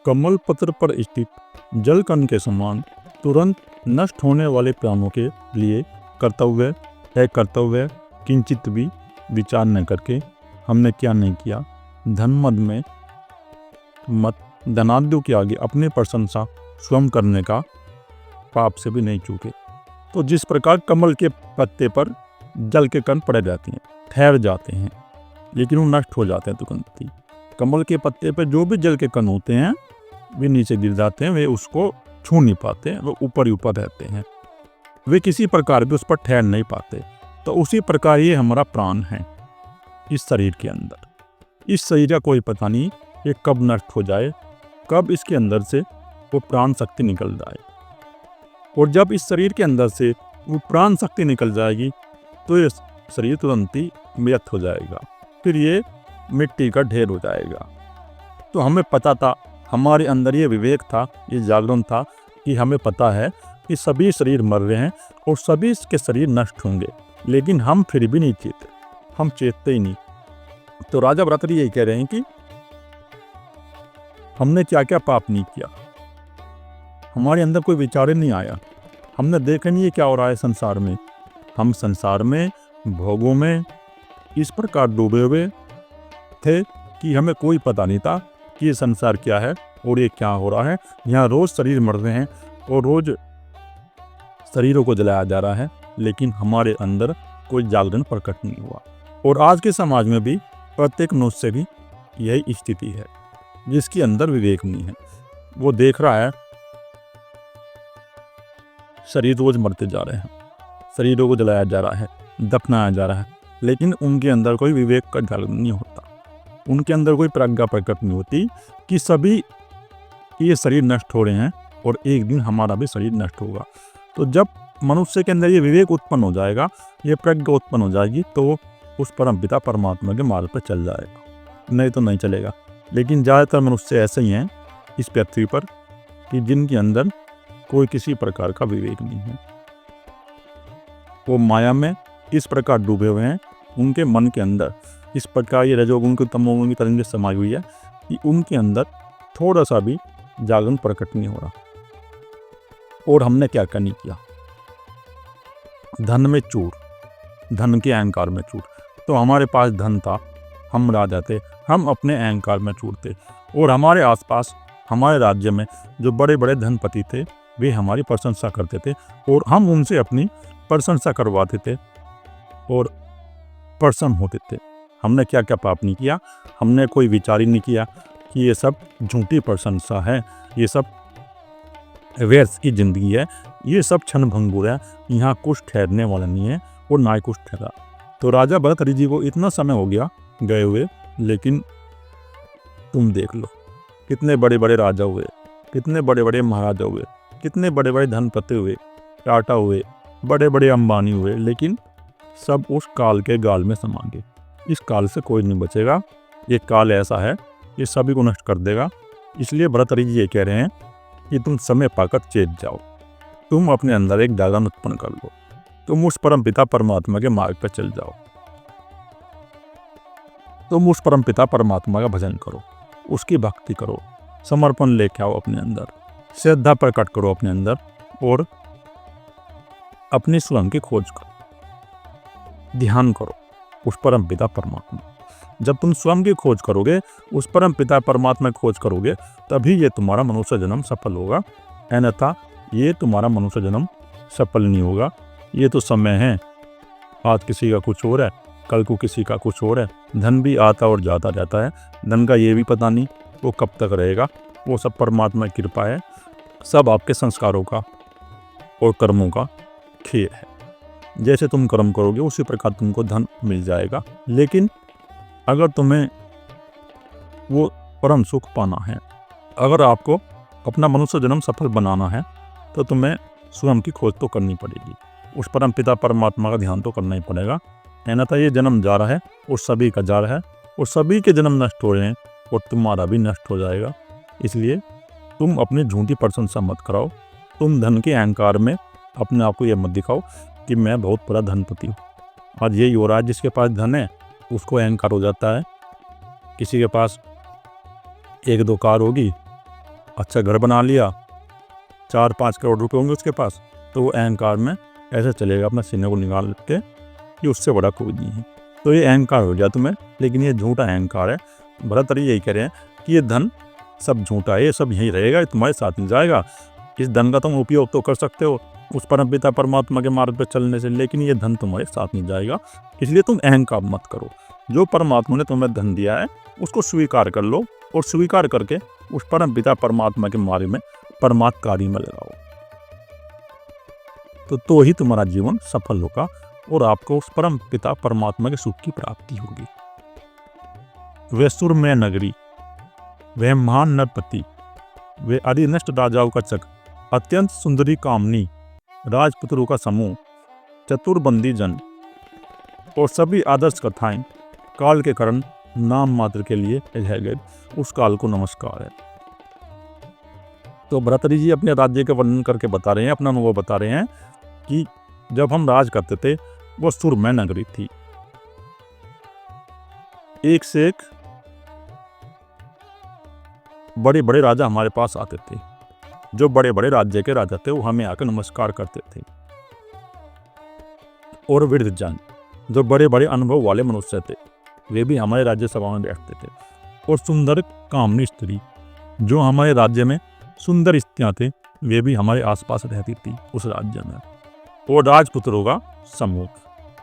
कमल पत्र पर स्थित जल कण के समान तुरंत नष्ट होने वाले प्राणों के लिए कर्तव्य किंचित भी विचार न करके हमने क्या नहीं किया। धनमद में मत धनाढ्यों के आगे अपनी प्रशंसा स्वयं करने का पाप से भी नहीं चूके। तो जिस प्रकार कमल के पत्ते पर जल के कण पड़े जाते हैं, ठहर जाते हैं, लेकिन वो नष्ट हो जाते हैं तुरंत ही। कमल के पत्ते पर जो भी जल के कण होते हैं वे नीचे गिर जाते हैं, वे उसको छू नहीं पाते, वो ऊपर ही ऊपर रहते हैं, वे किसी प्रकार भी उस पर ठहर नहीं पाते। तो उसी प्रकार ये हमारा प्राण है इस शरीर के अंदर। इस शरीर का कोई पता नहीं ये कब नष्ट हो जाए, कब इसके अंदर से वो प्राण शक्ति निकल जाए। और जब इस शरीर के अंदर से वो प्राण शक्ति निकल जाएगी तो ये शरीर तुरंत ही मृत हो जाएगा, फिर ये मिट्टी का ढेर हो जाएगा। तो हमें पता था, हमारे अंदर ये विवेक था, ये जागरण था कि हमें पता है कि सभी शरीर मर रहे हैं और सभी के शरीर नष्ट होंगे, लेकिन हम फिर भी नहीं चेते, हम चेतते ही नहीं। तो राजा भरतरी यही कह रहे हैं कि हमने क्या क्या पाप नहीं किया, हमारे अंदर कोई विचार ही नहीं आया, हमने देखा नहीं है क्या हो रहा है संसार में। हम संसार में भोगों में इस प्रकार डूबे हुए थे कि हमें कोई पता नहीं था कि ये संसार क्या है और ये क्या हो रहा है। यहाँ रोज शरीर मर रहे हैं और रोज शरीरों को जलाया जा रहा है, लेकिन हमारे अंदर कोई जागरण प्रकट नहीं हुआ। और आज के समाज में भी प्रत्येक मनुष्य से भी यही स्थिति है, जिसके अंदर विवेक नहीं है। वो देख रहा है शरीर रोज मरते जा रहे हैं, शरीरों को जलाया जा रहा है, दफनाया जा रहा है, लेकिन उनके अंदर कोई विवेक का जागरण नहीं होता, उनके अंदर कोई प्रज्ञा प्रकट नहीं होती कि सभी ये शरीर नष्ट हो रहे हैं और एक दिन हमारा भी शरीर नष्ट होगा। तो जब मनुष्य के अंदर ये विवेक उत्पन्न हो जाएगा, ये प्रज्ञा उत्पन्न हो जाएगी, तो उस परमपिता परमात्मा के मार्ग पर चल जाएगा, नहीं तो नहीं चलेगा। लेकिन ज़्यादातर मनुष्य ऐसे ही हैं इस पृथ्वी पर कि जिनके अंदर कोई किसी प्रकार का विवेक नहीं है, वो माया में इस प्रकार डूबे हुए हैं, उनके मन के अंदर इस प्रकार ये रजोगुण की तमोगुण की तरंगें समाई हुई है कि उनके अंदर थोड़ा सा भी जागरण प्रकट नहीं हो रहा। और हमने क्या क्या नहीं किया, धन में चूर, धन के अहंकार में चूर। तो हमारे पास धन था, हम राजा थे, हम अपने अहंकार में चूर थे, और हमारे आसपास हमारे राज्य में जो बड़े बड़े धनपति थे वे हमारी प्रशंसा करते थे और हम उनसे अपनी प्रशंसा करवाते थे और प्रसन्न होते थे। हमने क्या क्या पाप नहीं किया, हमने कोई विचार ही नहीं किया कि ये सब झूठी प्रशंसा है, ये सब व्यर्थ की जिंदगी है, ये सब क्षण भंगुर है, यहाँ कुछ ठहरने वाला नहीं है और ना ही कुछ ठहरा। तो राजा भरतरी जी को इतना समय हो गया गए हुए, लेकिन तुम देख लो कितने बड़े बड़े राजा हुए, कितने बड़े बड़े महाराजा हुए, कितने बड़े बड़े धनपति हुए, टाटा हुए, बड़े बड़े अंबानी हुए, लेकिन सब उस काल के गाल में समा गए। इस काल से कोई नहीं बचेगा, ये काल ऐसा है ये सभी को नष्ट कर देगा। इसलिए भरतरी जी ये कह रहे हैं कि तुम समय पाकर चेत जाओ, तुम अपने अंदर एक जागरण उत्पन्न कर लो, तुम उस परम पिता परमात्मा के मार्ग पर चल जाओ, तुम उस परम पिता परमात्मा का भजन करो, उसकी भक्ति करो, समर्पण लेके आओ अपने अंदर, श्रद्धा प्रकट करो अपने अंदर और अपनी स्वयं की खोज करो, ध्यान करो उस परम पिता परमात्मा। जब तुम स्वयं की खोज करोगे, उस परम पिता परमात्मा की खोज करोगे, तभी ये तुम्हारा मनुष्य जन्म सफल होगा, अन्यथा ये तुम्हारा मनुष्य जन्म सफल नहीं होगा। ये तो समय है, आज किसी का कुछ और है, कल को किसी का कुछ और है। धन भी आता और जाता रहता है, धन का ये भी पता नहीं वो कब तक रहेगा, वो सब परमात्मा की कृपा है, सब आपके संस्कारों का और कर्मों का खेल है। जैसे तुम कर्म करोगे उसी प्रकार तुमको धन मिल जाएगा। लेकिन अगर तुम्हें वो परम सुख पाना है, अगर आपको अपना मनुष्य जन्म सफल बनाना है, तो तुम्हें स्वयं की खोज तो करनी पड़ेगी, उस परम पिता परमात्मा का ध्यान तो करना ही पड़ेगा। अन्यथा ये जन्म जा रहा है और सभी का जा रहा है और सभी के जन्म नष्ट हो रहे हैं और तुम्हारा भी नष्ट हो जाएगा। इसलिए तुम अपनी झूठी प्रशंसा मत कराओ, तुम धन के अहंकार में अपने आप को ये मत दिखाओ कि मैं बहुत बड़ा धनपति हूँ। आज यही हो रहा है, जिसके पास धन है उसको अहंकार हो जाता है। किसी के पास एक दो कार होगी अच्छा घर बना लिया, 4-5 करोड़ रुपए होंगे उसके पास, तो वो अहंकार में ऐसे चलेगा अपना सीने को निकाल के कि उससे बड़ा कोई नहीं है। तो ये अहंकार हो गया तुम्हें, लेकिन ये झूठा अहंकार है। भरतरी यही कह रहे हैं कि ये धन सब झूठा है, ये सब यहीं रहेगा, ये तुम्हारे साथ नहीं जाएगा। इस धन का तुम उपयोग तो कर सकते हो उस परमपिता परमात्मा के मार्ग पर चलने से, लेकिन ये धन तुम्हारे साथ नहीं जाएगा। इसलिए तुम अहंकार मत करो। जो परमात्मा ने तुम्हें धन दिया है उसको स्वीकार कर लो, और स्वीकार करके उस परमपिता परमात्मा के मार्ग में परमात्मा कार्य में लगाओ, तो ही तुम्हारा जीवन सफल होगा और आपको उस परम पिता परमात्मा के सुख की प्राप्ति होगी। वे सुरमय नगरी, वह महान नरपति, वे अरिनष्ट राजाओं का चक, अत्यंत सुंदरी कामनी, राजपुत्रों का समूह, चतुर्बंदी जन और सभी आदर्श कथाएं काल के कारण नाम मात्र के लिए रह गए, उस काल को नमस्कार है। तो भरतरी जी अपने राज्य का वर्णन करके बता रहे हैं, अपना अनुभव बता रहे हैं कि जब हम राज करते थे वो सुरमय नगरी थी। एक से एक बड़े बड़े राजा हमारे पास आते थे। जो बड़े बड़े राज्य के राजा थे वो हमें आकर नमस्कार करते थे। और वृद्ध जन, जो बड़े बड़े अनुभव वाले मनुष्य थे, वे भी हमारे राज्यसभा में बैठते थे। और सुंदर कामनी स्त्री, जो हमारे राज्य में सुंदर स्त्रियां थे, वे भी हमारे आसपास रहती थी उस राज्य में। और राजपुत्रों का समूह,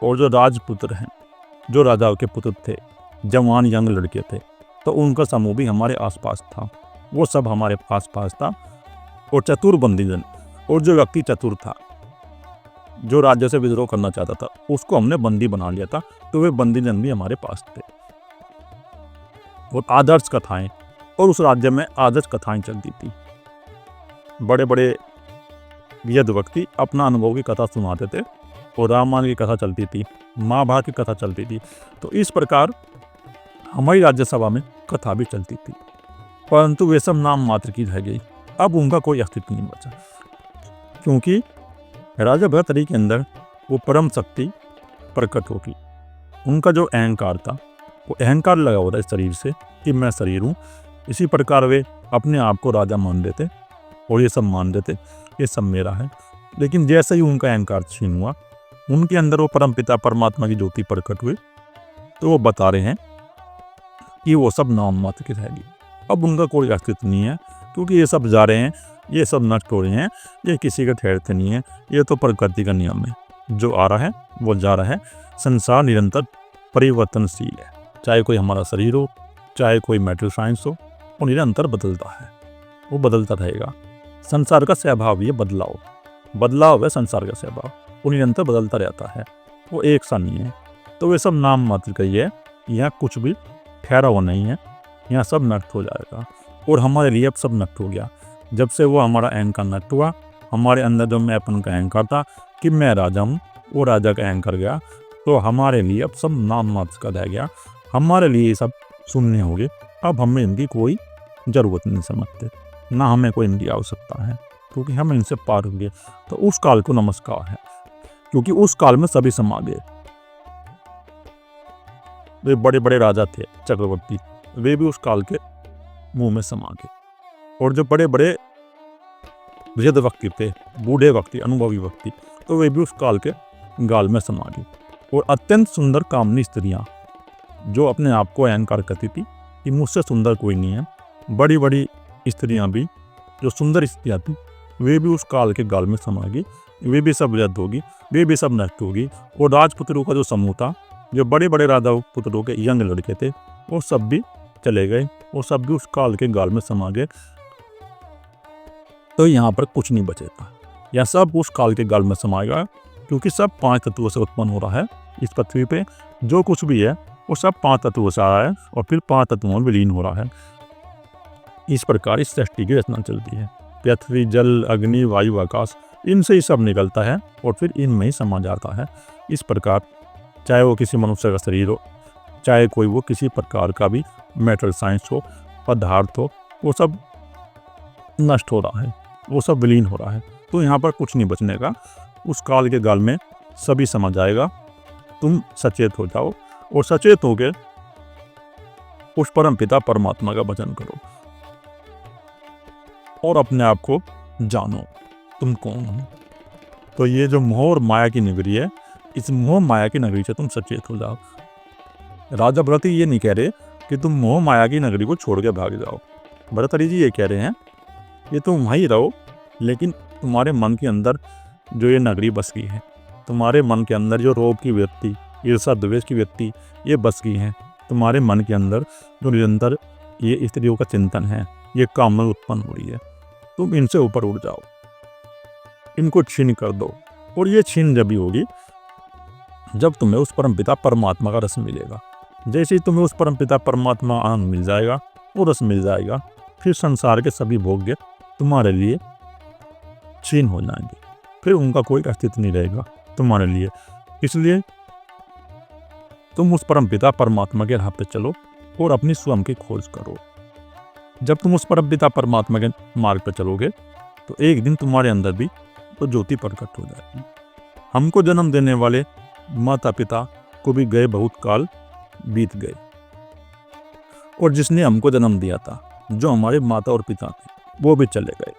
और जो राजपुत्र हैं, जो राजाओं के पुत्र थे, जवान यंग लड़के थे, तो उनका समूह भी हमारे आसपास था, वो सब हमारे आसपास था। और चतुर्बंदी जन, और जो व्यक्ति चतुर था, जो राज्य से विद्रोह करना चाहता था, उसको हमने बंदी बना लिया था, तो वे बंदी जन भी हमारे पास थे। और आदर्श कथाएं, और उस राज्य में आदर्श कथाएं चलती थी। बड़े बड़े वेद व्यक्ति अपना अनुभव की कथा सुनाते थे, और रामायण की कथा चलती थी, महाभारत की कथा चलती थी। तो इस प्रकार हमारी राज्यसभा में कथा भी चलती थी, परंतु वे सब नाम मात्र की रह गई। अब उनका कोई अस्तित्व नहीं बचा, क्योंकि राजा भरतरी के अंदर वो परम शक्ति प्रकट होगी। उनका जो अहंकार था, वो अहंकार लगा हुआ था इस शरीर से कि मैं शरीर हूँ। इसी प्रकार वे अपने आप को राजा मान देते और ये सब मान देते ये सब मेरा है। लेकिन जैसे ही उनका अहंकार छीन हुआ, उनके अंदर वो परमपिता परमात्मा की ज्योति प्रकट हुई, तो वो बता रहे हैं कि वो सब नाम मात्र के रहेगी। अब उनका कोई अस्तित्व नहीं है, क्योंकि ये सब जा रहे हैं, ये सब नष्ट हो रहे हैं, ये किसी का ठहरते नहीं है। ये तो प्रकृति का नियम है, जो आ रहा है वो जा रहा है। संसार निरंतर परिवर्तनशील है, चाहे कोई हमारा शरीर हो, चाहे कोई मैटर साइंस हो, वो निरंतर बदलता है, वो बदलता रहेगा। संसार का स्वभाव ये बदलाव है। संसार का स्वभाव वो निरंतर बदलता रहता है, वो एक सा नहीं है। तो वे सब नाम मात्र का ही है, यहाँ कुछ भी ठहरा हुआ नहीं है, यहाँ सब नष्ट हो जाएगा। और हमारे लिए अब सब नष्ट हो गया। जब से वो हमारा अहंकार नष्ट हुआ, हमारे अंदर जो मैं अपन का अहंकार था कि मैं राजा हूँ, वो राजा का अहंकार गया, तो हमारे लिए अब सब नाम मात्र का रह गया। हमारे लिए सब शून्य हो गए। अब हमें इनकी कोई ज़रूरत नहीं समझते, ना हमें कोई इनकी आवश्यकता है, क्योंकि हम इनसे पार हो गए। तो उस काल को नमस्कार है, क्योंकि उस काल में सभी समा गए। वे बड़े बड़े राजा थे, चक्रवर्ती, वे भी उस काल के मुंह में समा गए। और जो बड़े बड़े वृद्ध व्यक्ति थे, बूढ़े व्यक्ति, अनुभवी व्यक्ति, तो वे भी उस काल के गाल में समा गए। और अत्यंत सुंदर कामनी स्त्रियां, जो अपने आप को अहंकार करती थी कि मुझसे सुंदर कोई नहीं है, बड़ी बड़ी स्त्रियां भी, जो सुंदर स्त्रियां थी, वे भी उस काल के गाल में समा गई। वे भी सब रद्द होगी, वे भी सब नष्ट होगी। और राजपुत्रों का जो समूह था, जो बड़े बड़े राजा पुत्रों के यंग लड़के थे, वो सब भी चले गए, वो सब भी उस काल के गाल में समा गए। तो यहाँ पर कुछ नहीं बचेगा, यह सब उस काल के गाल में समाएगा, क्योंकि सब 5 तत्वों से उत्पन्न हो रहा है। इस पृथ्वी पे जो कुछ भी है वो सब 5 तत्वों से आ रहा है और फिर 5 तत्वों में विलीन हो रहा है। इस प्रकार इस सृष्टि की रचना चलती है। पृथ्वी, जल, अग्नि, वायु, आकाश, इनसे ही सब निकलता है और फिर इनमें ही समा जाता है। इस प्रकार चाहे वो किसी मनुष्य का शरीर हो, चाहे कोई वो किसी प्रकार का भी मैटर साइंस हो, पदार्थ हो, वो सब नष्ट हो रहा है, वो सब विलीन हो रहा है। तो यहाँ पर कुछ नहीं बचने का, उस काल के गाल में सभी समा जाएगा। तुम सचेत हो जाओ और सचेत होकर उस परम पिता परमात्मा का भजन करो। और अपने आप को जानो तुम कौन हो। तो ये जो मोह और माया की नगरी है, इस मोह माया की नगरी से तुम सचेत हो जाओ। राजा भरतरी ये नहीं कह रहे कि तुम मोह माया की नगरी को छोड़ के भाग जाओ। भरतरी जी ये कह रहे हैं कि तुम वहीं रहो, लेकिन तुम्हारे मन के अंदर जो ये नगरी बस गई है, तुम्हारे मन के अंदर जो रोग की व्यक्ति, ईर्षा द्वेष की व्यक्ति ये बस गई है, तुम्हारे मन के अंदर जो निरंतर ये स्त्रियों का चिंतन है, ये कामना उत्पन्न हो रही है, तुम इनसे ऊपर उठ जाओ, इनको छीन कर दो। और ये छीन जब भी होगी जब तुम्हें उस परमपिता परमात्मा का रस मिलेगा। जैसे ही तुम्हें उस परमपिता परमात्मा आनंद मिल जाएगा, वो रस मिल जाएगा, फिर संसार के सभी भोग्य तुम्हारे लिए छीन हो जाएंगे, फिर उनका कोई अस्तित्व नहीं रहेगा तुम्हारे लिए। इसलिए तुम उस परमपिता परमात्मा के राह पे चलो और अपनी स्वयं की खोज करो। जब तुम उस परमपिता परमात्मा के मार्ग पर चलोगे तो एक दिन तुम्हारे अंदर भी तो ज्योति प्रकट हो जाएगी। हमको जन्म देने वाले माता पिता को भी गए बहुत काल बीत गए, और जिसने हमको जन्म दिया था, जो हमारे माता और पिता थे, वो भी चले गए,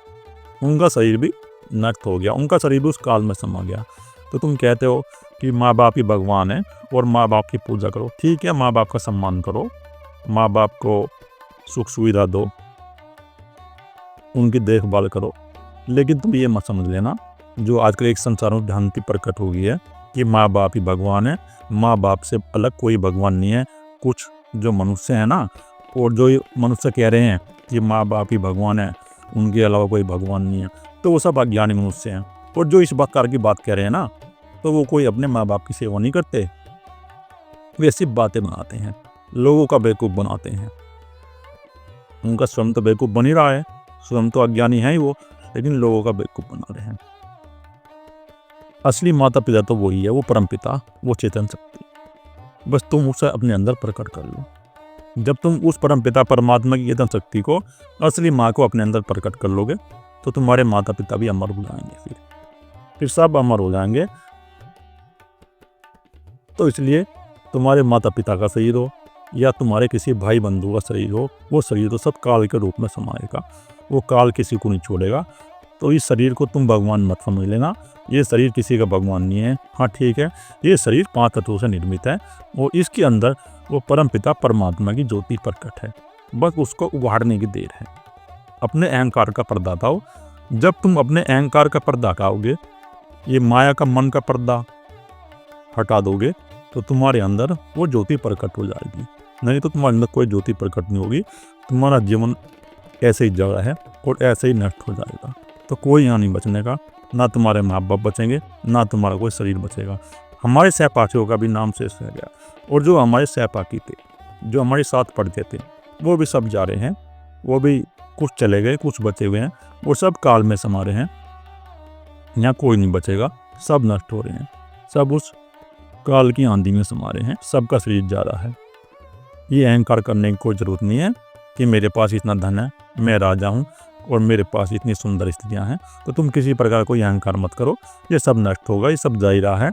उनका शरीर भी नष्ट हो गया, उनका शरीर भी उस काल में समा गया। तो तुम कहते हो कि माँ बाप ही भगवान है और माँ बाप की पूजा करो। ठीक है, माँ बाप का सम्मान करो, माँ बाप को सुख सुविधा दो, उनकी देखभाल करो, लेकिन तुम ये मत समझ लेना जो आजकल एक संसार में भ्रांति प्रकट हो गई है कि माँ बाप ही भगवान है, माँ बाप से अलग कोई भगवान नहीं है। कुछ जो मनुष्य है ना, और जो मनुष्य कह रहे हैं कि माँ बाप ही भगवान है, उनके अलावा कोई भगवान नहीं है, तो वो सब अज्ञानी मनुष्य हैं। और जो इस प्रकार की बात कह रहे हैं ना, तो वो कोई अपने माँ बाप की सेवा नहीं करते, वे सिर्फ बातें बनाते हैं, लोगों का बेवकूफ़ बनाते हैं। उनका स्वयं तो बेवकूफ़ बन ही रहा है, स्वयं तो अज्ञानी है ही वो, लेकिन लोगों का बेवकूफ़ बना रहे हैं। असली माता पिता तो वही है, वो परमपिता, वो चेतन शक्ति। बस तुम उसे अपने अंदर प्रकट कर लो। जब तुम उस परमपिता परमात्मा की चेतन शक्ति को, असली माँ को अपने अंदर प्रकट कर लोगे, तो तुम्हारे माता पिता भी अमर हो जाएंगे, फिर सब अमर हो जाएंगे। तो इसलिए तुम्हारे माता पिता का शरीर हो या तुम्हारे किसी भाई बंधु का शरीर हो, वो शरीर तो सब काल के रूप में समाएगा, वो काल किसी को नहीं छोड़ेगा। तो इस शरीर को तुम भगवान मत समझ लेना, ये शरीर किसी का भगवान नहीं है। हाँ ठीक है, ये शरीर 5 तत्वों से निर्मित है और इसके अंदर वो परमपिता परमात्मा की ज्योति प्रकट है, बस उसको उभारने की देर है। अपने अहंकार का पर्दा हटाओ। जब तुम अपने अहंकार का पर्दा हटाओगे, ये माया का मन का पर्दा हटा दोगे, तो तुम्हारे अंदर वो ज्योति प्रकट हो जाएगी। नहीं तो तुम्हारे अंदर कोई ज्योति प्रकट नहीं होगी, तुम्हारा जीवन ऐसे ही जगह है और ऐसे ही नष्ट हो जाएगा। तो कोई यहाँ नहीं बचने का, ना तुम्हारे माँ बाप बचेंगे, ना तुम्हारा कोई शरीर बचेगा। हमारे सहपाठियों का भी नाम शेष रह गया, और जो हमारे सहपाठी थे, जो हमारे साथ पढ़ते थे, वो भी सब जा रहे हैं, वो भी कुछ चले गए, कुछ बचे हुए हैं, वो सब काल में समा रहे हैं। यहाँ कोई नहीं बचेगा, सब नष्ट हो रहे हैं, सब उस काल की आंधी में समा रहे हैं, सबका शरीर जा रहा है। ये अहंकार करने की कोई ज़रूरत नहीं है कि मेरे पास इतना धन है, मैं राजा हूँ और मेरे पास इतनी सुंदर स्त्रियाँ हैं। तो तुम किसी प्रकार कोई अहंकार मत करो, ये सब नष्ट होगा, ये सब जा ही रहा है,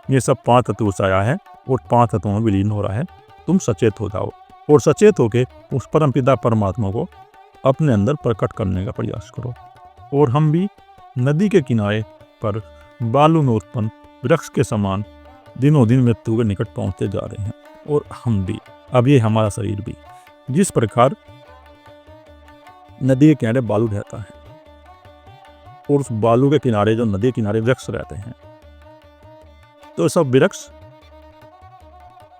ये सब 5 तत्वों से आया है और 5 तत्वों में विलीन हो रहा है। तुम सचेत हो जाओ और सचेत होके उस परमपिता परमात्मा को अपने अंदर प्रकट करने का प्रयास करो। और हम भी नदी के किनारे पर बालू में उत्पन्न वृक्ष के समान दिनों दिन मृत्यु के निकट पहुंचते जा रहे हैं। और हम भी, अब ये हमारा शरीर भी, जिस प्रकार नदी के किनारे बालू रहता है और उस बालू के किनारे, जो नदी के किनारे वृक्ष रहते हैं, तो सब वृक्ष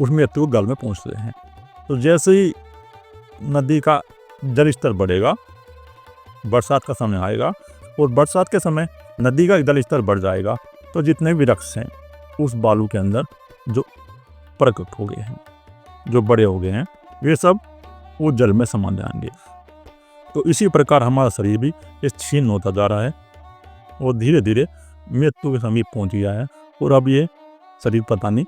उस मृत्यु के गल में पहुंचते हैं। तो जैसे ही नदी का जल स्तर बढ़ेगा, बरसात का समय आएगा और बरसात के समय नदी का जल स्तर बढ़ जाएगा, तो जितने भी वृक्ष हैं उस बालू के अंदर जो प्रकट हो गए हैं, जो बड़े हो गए हैं, वे सब वो जल में समा जाएंगे। तो इसी प्रकार हमारा शरीर भी ये छीन होता जा रहा है और धीरे धीरे मृत्यु के समीप पहुंच गया है। और अब ये शरीर पता नहीं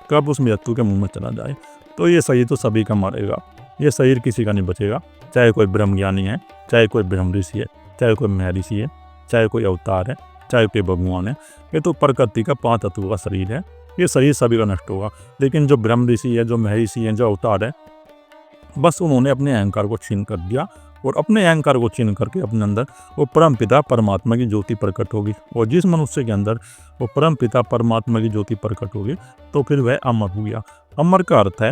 कब उस मृत्यु के मुंह में चला जाए। तो ये शरीर तो सभी का मरेगा, ये शरीर किसी का नहीं बचेगा, चाहे कोई ब्रह्मज्ञानी है, चाहे कोई ब्रह्म ऋषि है, चाहे कोई महर्षि है, चाहे कोई अवतार है, चाहे कोई भगवान है। ये तो प्रकृति का 5 तत्वों का शरीर है, ये शरीर सभी का नष्ट होगा। लेकिन जो ब्रह्म ऋषि है, जो महर्षि है, जो अवतार है, बस उन्होंने अपने अहंकार को छीन कर दिया और अपने अहंकार को छीन करके अपने अंदर वो परम पिता परमात्मा की ज्योति प्रकट होगी। और जिस मनुष्य के अंदर वो परम पिता परमात्मा की ज्योति प्रकट होगी तो फिर वह अमर हो गया। अमर का अर्थ है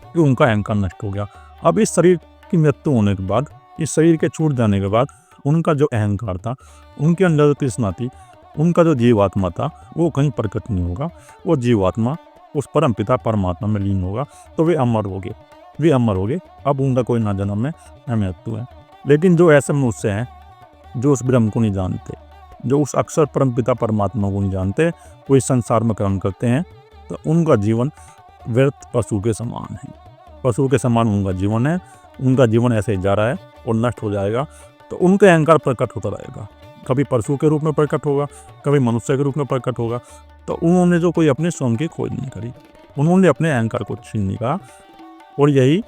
कि उनका अहंकार नष्ट हो गया। अब इस शरीर की मृत्यु होने के बाद, इस शरीर के छूट जाने के बाद उनका जो अहंकार था, उनके अंदर जो तृष्णा थी, उनका जो जीवात्मा था, वो कहीं प्रकट नहीं होगा। वो जीवात्मा उस परम पिता परमात्मा में लीन होगा तो वे अमर हो गए, वे अमर हो गए। अब उनका कोई ना जन्म है न मृत्यु है। लेकिन जो ऐसे मनुष्य हैं जो उस ब्रह्म को नहीं जानते, जो उस अक्षर परम पिता परमात्मा को नहीं जानते, वो इस संसार में कर्म करते हैं, तो उनका जीवन व्यर्थ पशु के समान है। पशु के समान उनका जीवन है। उनका जीवन ऐसे ही जा रहा है और नष्ट हो जाएगा। तो उनका अहंकार प्रकट होता रहेगा, कभी पशु के रूप में प्रकट होगा, कभी मनुष्य के रूप में प्रकट होगा। तो उन्होंने जो कोई अपने स्वयं की खोज नहीं करी, उन्होंने अपने अहंकार को छीन लिया। और यही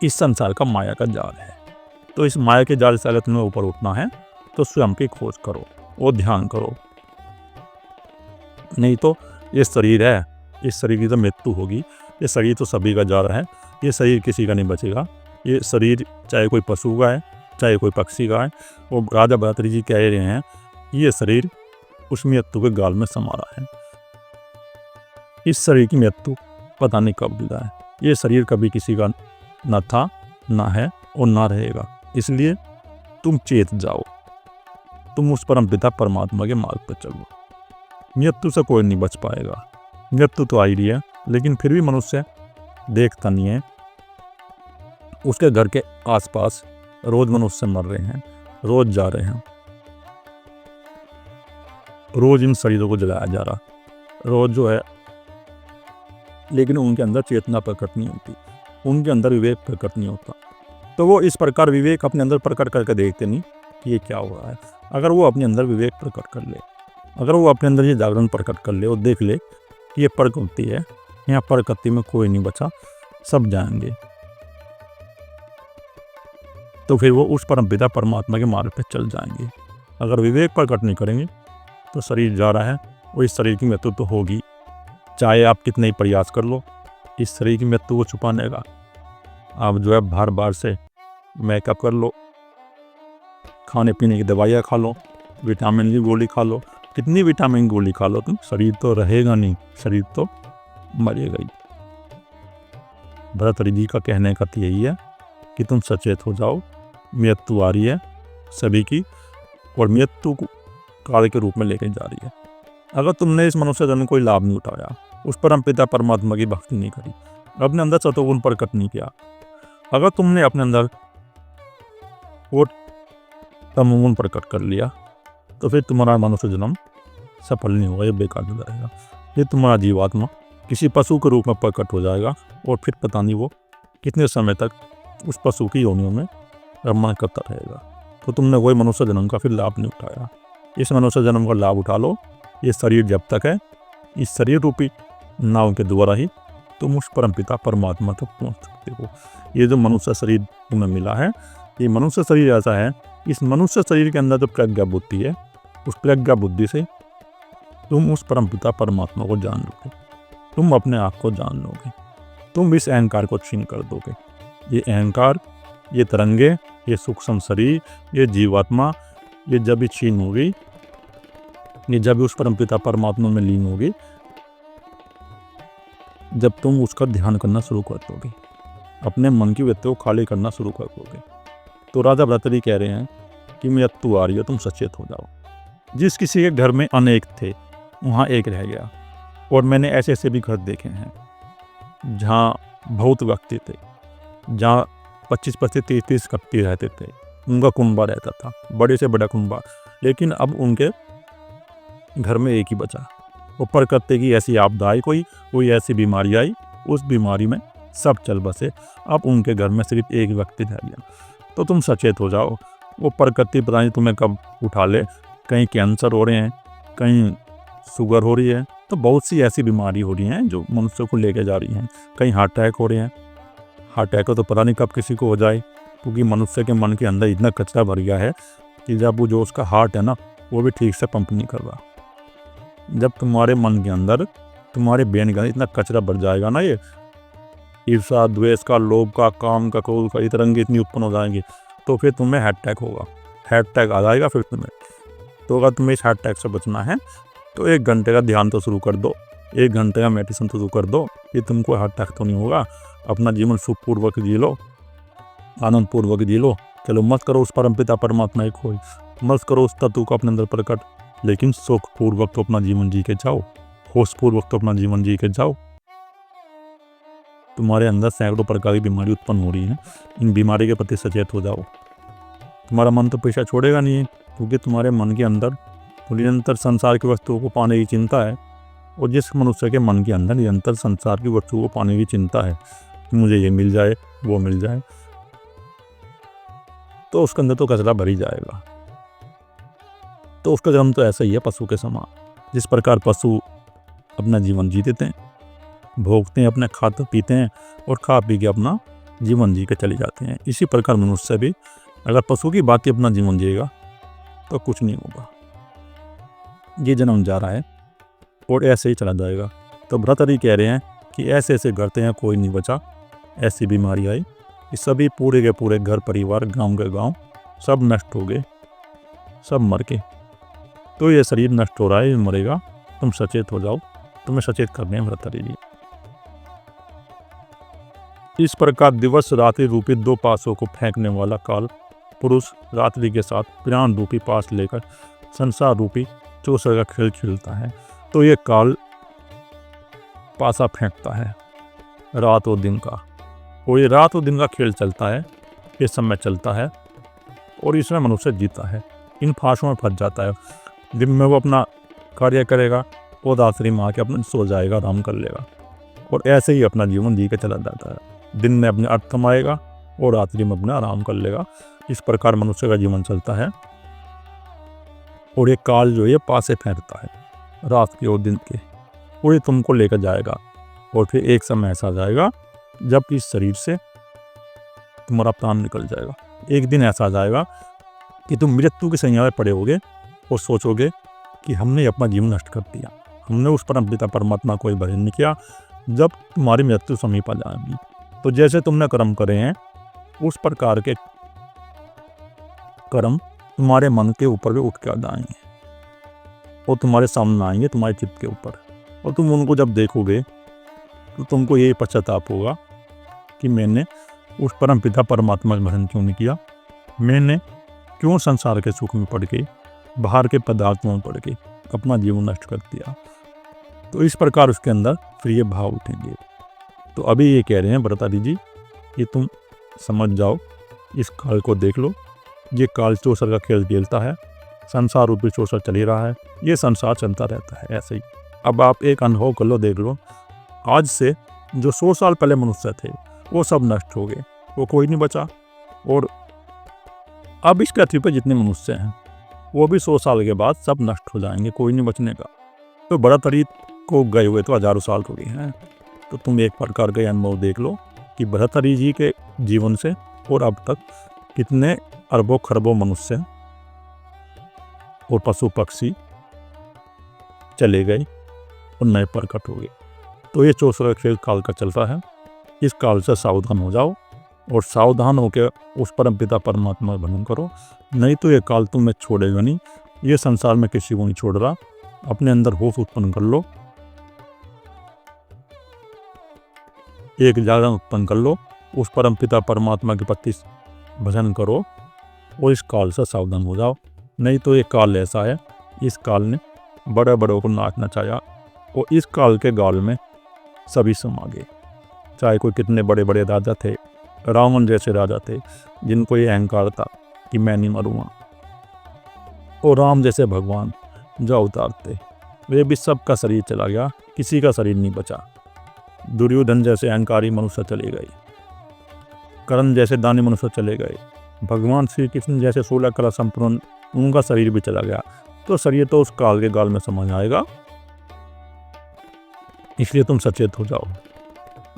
इस संसार का माया का जाल है। तो इस माया के जाल से अगर तुम्हें ऊपर उठना है तो स्वयं की खोज करो और ध्यान करो, नहीं तो ये शरीर है, इस शरीर की तो मृत्यु होगी। ये शरीर तो सभी का जा रहा है, ये शरीर किसी का नहीं बचेगा। ये शरीर चाहे कोई पशु का है, चाहे कोई पक्षी का है। वो राजा भर्तृहरि जी कह रहे हैं कि ये शरीर उस मृत्यु के गाल में समा रहा है। इस शरीर की मृत्यु पता नहीं कब मिला है। ये शरीर कभी किसी का न था, ना है और ना रहेगा। इसलिए तुम चेत जाओ, तुम उस परम पिता परमात्मा के मार्ग पर चलो। मृत्यु से कोई नहीं बच पाएगा। मृत्यु तो आई रही है, लेकिन फिर भी मनुष्य देखता नहीं है। उसके घर के आसपास रोज मनुष्य मर रहे हैं, रोज जा रहे हैं, रोज इन शरीरों को जलाया जा रहा, रोज जो है, लेकिन उनके अंदर चेतना प्रकट नहीं होती, उनके अंदर विवेक प्रकट नहीं होता। तो वो इस प्रकार विवेक अपने अंदर प्रकट करके देखते नहीं कि ये क्या हो रहा है। अगर वो अपने अंदर विवेक प्रकट कर ले, अगर वो अपने अंदर ये जागरण प्रकट कर ले और देख ले कि ये प्रकृति है, यहाँ प्रकृति में कोई नहीं बचा, सब जाएंगे, तो फिर वो उस परम पिता परमात्मा के मार्ग पे चल जाएंगे। अगर विवेक प्रकट नहीं करेंगे तो शरीर जा रहा है और इस शरीर की मृत्यु तो होगी। चाहे आप कितने ही प्रयास कर लो इस शरीर की मृत्यु को छुपाने का, आप जो है बार बार से मेकअप कर लो, खाने पीने की दवाइयाँ खा लो, विटामिन की गोली खा लो, कितनी विटामिन की गोली खा लो, तुम शरीर तो रहेगा नहीं, शरीर तो मरेगा ही। भर्तृहरि जी का कहने का तो यही है कि तुम सचेत हो जाओ, मृत्यु आ रही है सभी की और मृत्यु को काल के रूप में लेके जा रही है। अगर तुमने इस मनुष्य जन्म कोई लाभ नहीं उठाया, उस परम पिता परमात्मा की भक्ति नहीं करी, अपने अंदर सतोगुण प्रकट नहीं किया, अगर तुमने अपने अंदर वो तमोगुण प्रकट कर लिया, तो फिर तुम्हारा मनुष्य जन्म सफल नहीं होगा, ये बेकार हो जाएगा। ये तुम्हारा जीवात्मा किसी पशु के रूप में प्रकट हो जाएगा और फिर पता नहीं वो कितने समय तक उस पशु की योनियों में रमण करता रहेगा। तो तुमने वही मनुष्य जन्म का फिर लाभ नहीं उठाया। इस मनुष्य जन्म का लाभ उठा लो। ये शरीर जब तक है, इस शरीर रूपी नाव के द्वारा ही तुम उस परम पिता परमात्मा तक पहुँच सकते हो। ये जो मनुष्य शरीर तुम्हें मिला है, ये मनुष्य शरीर ऐसा है, इस मनुष्य शरीर के अंदर जो प्रज्ञा बुद्धि है, उस प्रज्ञा बुद्धि से तुम उस परम पिता परमात्मा को जान लोगे, तुम अपने आप को जान लोगे, तुम इस अहंकार को छीन कर दोगे। ये अहंकार, ये तरंगे, ये सूक्ष्म शरीर, ये जीवात्मा, ये जब भी छीन होगी, ये जब उस परम पिता परमात्मा में लीन होगी, जब तुम उसका ध्यान करना शुरू कर दोगे, अपने मन की वृत्ति को खाली करना शुरू कर दोगे। तो राजा भर्तृहरि कह रहे हैं कि मृत्यु आ रही है, तुम सचेत हो जाओ। जिस किसी के घर में अनेक थे वहाँ एक रह गया। और मैंने ऐसे ऐसे भी घर देखे हैं जहाँ बहुत व्यक्ति थे, जहाँ 25-25, 30-30 व्यक्ति रहते थे, उनका कुंबा रहता था, बड़े से बड़ा कुंबा, लेकिन अब उनके घर में एक ही बचा। वो प्रकृति की ऐसी आपदा आई, कोई ऐसी बीमारी आई, उस बीमारी में सब चल बसे। अब उनके घर में सिर्फ एक व्यक्ति रह गया। तो तुम सचेत हो जाओ। वो प्रकृति पता नहीं तुम्हें कब उठा ले, कहीं कैंसर हो रहे हैं, कहीं शुगर हो रही है, तो बहुत सी ऐसी बीमारी हो रही हैं जो मनुष्य को लेके जा रही हैं, कहीं हार्ट अटैक हो रहे हैं। हार्ट अटैक तो पता नहीं कब किसी को हो जाए, क्योंकि मनुष्य के मन के अंदर इतना कचरा भर गया है कि जब वो जो उसका हार्ट है ना, वो भी ठीक से पंप नहीं कर रहा। जब तुम्हारे मन के अंदर, तुम्हारे ब्रेन के अंदर इतना कचरा भर जाएगा ना, ये ईर्षा, द्वेष का, लोभ का, काम का, क्रोध का, ये तरंगे इतनी उत्पन्न हो जाएंगी तो फिर तुम्हें हार्ट अटैक होगा, हार्ट अटैक आ जाएगा फिर तुम्हें। तो अगर तुम्हें इस हार्ट अटैक से बचना है तो 1 घंटे का ध्यान तो शुरू कर दो, 1 घंटे का मेडिटेशन तो शुरू कर दो, ये तुमको हार्ट अटैक तो नहीं होगा। अपना जीवन सुखपूर्वक जी लो, आनंद पूर्वक जी लो। चलो मत करो उस परमपिता परमात्मा की खोज, मत करो उस तत्व को अपने अंदर प्रकट, लेकिन सुखपूर्वक तो अपना जीवन जी के जाओ, होशपूर्वक तो अपना जीवन जी के जाओ। तुम्हारे अंदर सैकड़ों प्रकार की बीमारी उत्पन्न हो रही है, इन बीमारी के प्रति सचेत हो जाओ। तुम्हारा मन तो पीछा छोड़ेगा नहीं, क्योंकि तुम्हारे मन के अंदर निरंतर संसार की वस्तुओं को पाने की चिंता है। और जिस मनुष्य के मन के अंदर निरंतर संसार की वस्तुओं को पाने की चिंता है कि मुझे ये मिल जाए, वो मिल जाए, तो उसके अंदर तो कचरा भरी जाएगा। तो उसका जन्म तो ऐसा ही है पशु के समान। जिस प्रकार पशु अपना जीवन जीते हैं, भोगते हैं, अपने खाते पीते हैं और खा पी के अपना जीवन जी के चले जाते हैं, इसी प्रकार मनुष्य भी अगर पशु की बात अपना जीवन जिएगा तो कुछ नहीं होगा। ये जन्म जा रहा है और ऐसे ही चला जाएगा। तो भ्रातारी कह रहे हैं कि ऐसे ऐसे करते हैं, कोई नहीं बचा, ऐसी बीमारी आई कि सभी पूरे के पूरे घर परिवार, गांव के गांव सब नष्ट हो गए, सब मर के। तो ये शरीर नष्ट हो रहा है, ये मरेगा, तुम सचेत हो जाओ। तुम्हें सचेत करने हैं भ्रातारी जी। इस प्रकार दिवस रात्रि रूपी 2 पासों को फेंकने वाला काल पुरुष रात्रि के साथ प्राण रूपी पास लेकर संसार रूपी चौसर का खेल खेलता है। तो ये काल पासा फेंकता है रात और दिन का, और ये रात और दिन का खेल चलता है, ये समय चलता है और इसमें मनुष्य जीता है, इन फांसों में फंस जाता है। दिन में वो अपना कार्य करेगा और रात्रि में आके अपना सो जाएगा, आराम कर लेगा, और ऐसे ही अपना जीवन जी के चला जाता है। दिन में अपने अर्थ कमाएगा और रात्रि में अपना आराम कर लेगा। इस प्रकार मनुष्य का जीवन चलता है। और ये काल जो है पासे फेंकता है रात के और दिन के, और ये तुमको लेकर जाएगा। और फिर एक समय ऐसा जाएगा जब इस शरीर से तुम्हारा प्राण निकल जाएगा। एक दिन ऐसा जाएगा कि तुम मृत्यु के सैया में पड़े होगे और सोचोगे कि हमने अपना जीवन नष्ट कर दिया, हमने उस परमपिता परमात्मा को भजन नहीं किया। जब तुम्हारी मृत्यु समीप आ जाएगी तो जैसे तुमने कर्म करे हैं उस प्रकार के कर्म तुम्हारे मन के ऊपर भी उठ के आ जाएंगे और तुम्हारे सामने आएंगे, तुम्हारे चित्त के ऊपर, और तुम उनको जब देखोगे तो तुमको यही पश्चाताप होगा कि मैंने उस परम पिता परमात्मा का भजन क्यों नहीं किया, मैंने क्यों संसार के सुख में पड़ के, बाहर के पदार्थों में पड़ के अपना जीवन नष्ट कर दिया। तो इस प्रकार उसके अंदर फिर ये भाव उठेंगे। तो अभी ये कह रहे हैं भ्रातारी जी कि तुम समझ जाओ, इस काल को देख लो, ये काल चौसर का खेल खेलता है, संसार रूपी चौसर चल ही रहा है, ये संसार चलता रहता है ऐसे ही। अब आप एक अनुभव कर लो, देख लो, आज से जो 100 साल पहले मनुष्य थे वो सब नष्ट हो गए, वो कोई नहीं बचा। और अब इस पृथ्वी पर जितने मनुष्य हैं वो भी 100 साल के बाद सब नष्ट हो जाएंगे, कोई नहीं बचने का। तो भ्रातारी को गए हुए तो हजारों साल हो गए हैं। तो तुम एक प्रकार का अनुभव देख लो कि भ्रातारी जी के जीवन से और अब तक कितने अरबों खरबों मनुष्य और पशु पक्षी चले गए और नए प्रकट हो गए। तो ये चौसर खेल काल का चलता है। इस काल से सावधान हो जाओ और सावधान होकर उस परम पिता परमात्मा का भजन करो, नहीं तो ये काल तुम्हें छोड़ेगा नहीं। ये संसार में किसी को नहीं छोड़ रहा। अपने अंदर होश उत्पन्न कर लो, एक जागरण उत्पन्न कर लो, उस परम पिता परमात्मा के प्रति भजन करो और इस काल से सावधान हो जाओ। नहीं तो ये काल ऐसा है, इस काल ने बड़े बड़ों को नाच नचाया और इस काल के गाल में सभी समा गए। चाहे कोई कितने बड़े बड़े राजा थे, रावण जैसे राजा थे जिनको ये अहंकार था कि मैं नहीं मरूंगा, और राम जैसे भगवान जो अवतार थे वे भी सबका शरीर चला गया, किसी का शरीर नहीं बचा। दुर्योधन जैसे अहंकारी मनुष्य चले गए, कर्ण जैसे दानी मनुष्य चले गए, भगवान श्री कृष्ण जैसे 16 कला संपूर्ण उनका शरीर भी चला गया। तो शरीर तो उस काल के गाल में समझ आएगा। इसलिए तुम सचेत हो जाओ,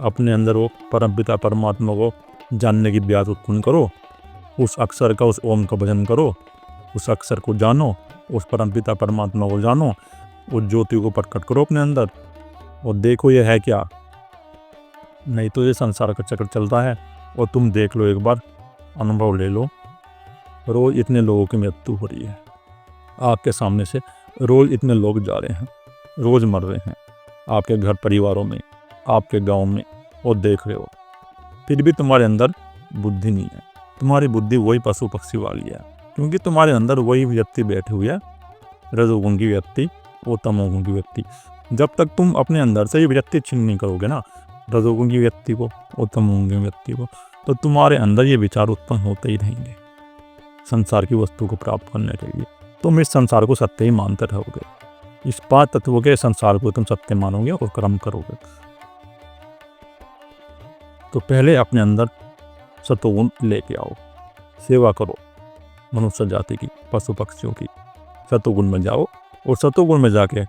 अपने अंदर वो परम पिता परमात्मा को जानने की ब्याज उत्पन्न करो, उस अक्षर का, उस ओम का भजन करो, उस अक्षर को जानो, उस परम पिता परमात्मा को जानो, उस ज्योति को प्रकट करो अपने अंदर और देखो ये है क्या। नहीं तो ये संसार का चक्र चलता है। और तुम देख लो, एक बार अनुभव ले लो, रोज इतने लोगों की मृत्यु हो रही है आपके सामने से, रोज इतने लोग जा रहे हैं, रोज मर रहे हैं आपके घर परिवारों में, आपके गांव में, और देख रहे हो। फिर भी तुम्हारे अंदर बुद्धि नहीं है। तुम्हारी बुद्धि वही पशु पक्षी वाली है, क्योंकि तुम्हारे अंदर वही व्यक्ति बैठे हुए है, रजोगुण की व्यक्ति और तमोगुण की व्यक्ति। जब तक तुम अपने अंदर से ये व्यक्ति छिन्न नहीं करोगे ना, रजोगुण की व्यक्ति को और तमोगुण की व्यक्ति को, तो तुम्हारे अंदर ये विचार उत्पन्न होते ही रहेंगे संसार की वस्तु को प्राप्त करने के लिए। तुम इस संसार को सत्य ही मानते रहोगे। इस 5 तत्वों के संसार को तुम सत्य मानोगे और कर्म करोगे। तो पहले अपने अंदर सतोगुण लेके आओ, सेवा करो मनुष्य जाति की, पशु पक्षियों की। सतोगुण में जाओ और सतोगुण में जाके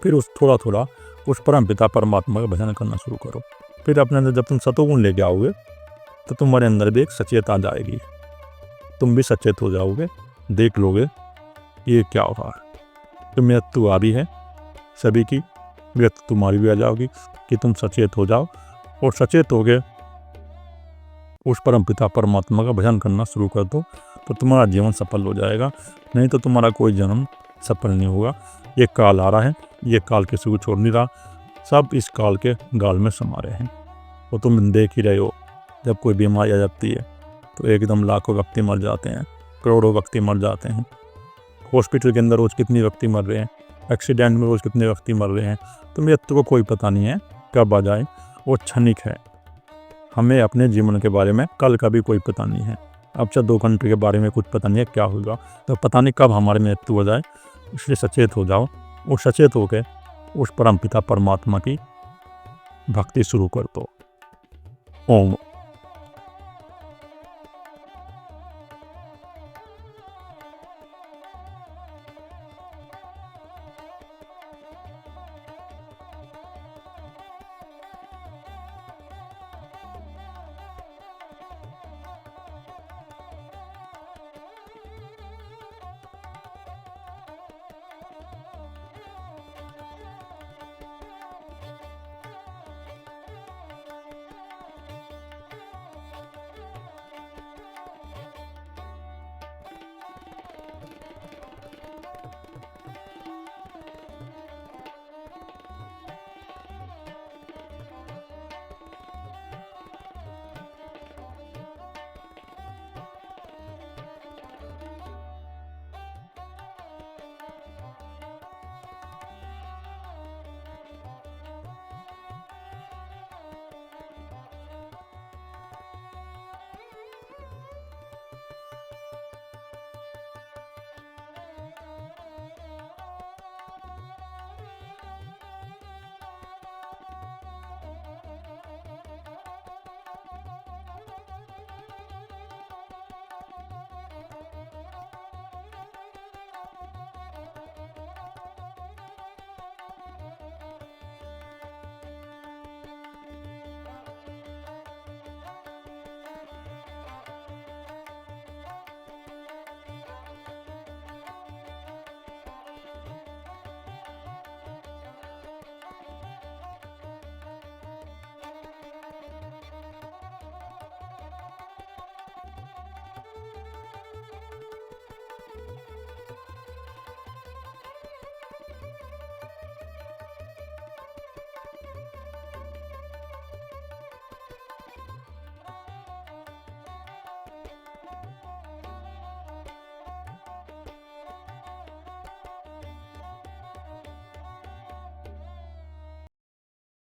फिर उस थोड़ा थोड़ा उस परम पिता परमात्मा का भजन करना शुरू करो। फिर अपने अंदर जब तुम सतोगुण लेके आओगे तो तुम्हारे अंदर भी एक सचेत आ जाएगी, तुम भी सचेत हो जाओगे, देख लोगे ये क्या हो रहा है। तो मृत्यु आ भी है सभी की, मृत्यु तुम्हारी भी आ जाओगी कि तुम सचेत हो जाओ और सचेत हो गए उस परम पिता परमात्मा का भजन करना शुरू कर दो, तो तुम्हारा जीवन सफल हो जाएगा। नहीं तो तुम्हारा कोई जन्म सफल नहीं होगा। ये काल आ रहा है, ये काल किसी को छोड़ नहीं रहा, सब इस काल के गाल में समा रहे हैं। और तुम देख ही रहे हो, जब कोई बीमारी आ जाती है तो एकदम लाखों व्यक्ति मर जाते हैं, करोड़ों व्यक्ति मर जाते हैं। हॉस्पिटल के अंदर रोज़ कितने व्यक्ति मर रहे हैं, एक्सीडेंट में रोज़ कितने व्यक्ति मर रहे हैं। तो मृत्यु को कोई पता नहीं है कब आ जाए, वो क्षणिक है। हमें अपने जीवन के बारे में कल का भी कोई पता नहीं है। अब चाहे 2 घंटे के बारे में कुछ पता नहीं है क्या होगा, तो पता नहीं कब हमारे मृत्यु हो जाए। इसलिए सचेत हो जाओ और सचेत होकर उस परम पिता परमात्मा की भक्ति शुरू कर दो। ओम।